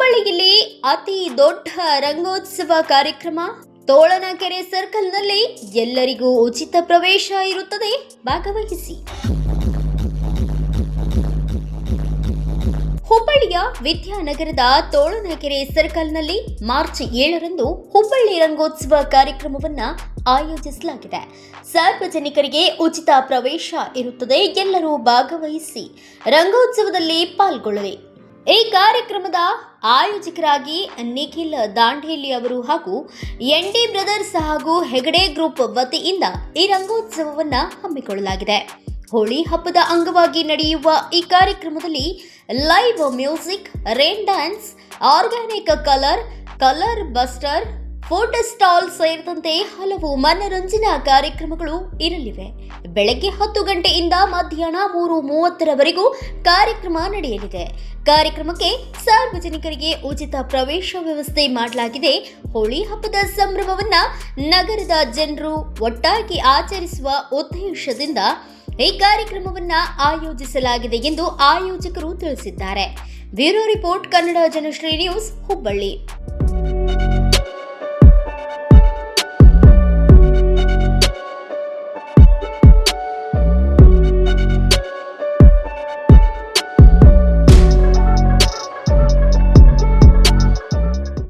ಹುಬ್ಬಳ್ಳಿಯಲ್ಲಿ ಅತಿ ದೊಡ್ಡ ರಂಗೋತ್ಸವ ಕಾರ್ಯಕ್ರಮ. ತೋಳನಕೆರೆ ಸರ್ಕಲ್ನಲ್ಲಿ ಎಲ್ಲರಿಗೂ ಉಚಿತ ಪ್ರವೇಶ ಇರುತ್ತದೆ, ಭಾಗವಹಿಸಿ. ಹುಬ್ಬಳ್ಳಿಯ ವಿದ್ಯಾನಗರದ ತೋಳನಕೆರೆ ಸರ್ಕಲ್ನಲ್ಲಿ ಮಾರ್ಚ್ 7ರಂದು ಹುಬ್ಬಳ್ಳಿ ರಂಗೋತ್ಸವ ಕಾರ್ಯಕ್ರಮವನ್ನು ಆಯೋಜಿಸಲಾಗಿದೆ. ಸಾರ್ವಜನಿಕರಿಗೆ ಉಚಿತ ಪ್ರವೇಶ ಇರುತ್ತದೆ, ಎಲ್ಲರೂ ಭಾಗವಹಿಸಿ ರಂಗೋತ್ಸವದಲ್ಲಿ ಪಾಲ್ಗೊಳ್ಳಿ. ಈ ಕಾರ್ಯಕ್ರಮದ ಆಯೋಜಕರಾಗಿ ನಿಖಿಲ್ ದಾಂಡೇಲಿ ಅವರು ಹಾಗೂ ಎನ್ಡಿ ಬ್ರದರ್ಸ್ ಹಾಗೂ ಹೆಗಡೆ ಗ್ರೂಪ್ ವತಿಯಿಂದ ಈ ರಂಗೋತ್ಸವವನ್ನು ಹಮ್ಮಿಕೊಳ್ಳಲಾಗಿದೆ. ಹೋಳಿ ಹಬ್ಬದ ಅಂಗವಾಗಿ ನಡೆಯುವ ಈ ಕಾರ್ಯಕ್ರಮದಲ್ಲಿ live music, rain dance, organic colour buster, food stall ಸೇರಿದಂತೆ ಹಲವು ಮನರಂಜನಾ ಕಾರ್ಯಕ್ರಮಗಳು ಇರಲಿವೆ. ಬೆಳಗ್ಗೆ 10 ಗಂಟೆಯಿಂದ ಮಧ್ಯಾಹ್ನ 3:30ರವರೆಗೂ ಕಾರ್ಯಕ್ರಮ ನಡೆಯಲಿದೆ. ಕಾರ್ಯಕ್ರಮಕ್ಕೆ ಸಾರ್ವಜನಿಕರಿಗೆ ಉಚಿತ ಪ್ರವೇಶ ವ್ಯವಸ್ಥೆ ಮಾಡಲಾಗಿದೆ. ಹೋಳಿ ಹಬ್ಬದ ಸಂಭ್ರಮವನ್ನ ನಗರದ ಜನರು ಒಟ್ಟಾಗಿ ಆಚರಿಸುವ ಉದ್ದೇಶದಿಂದ ಈ ಕಾರ್ಯಕ್ರಮವನ್ನ ಆಯೋಜಿಸಲಾಗಿದೆ ಎಂದು ಆಯೋಜಕರು ತಿಳಿಸಿದ್ದಾರೆ. Bureau report, Kannada Janashri news, Hubballi.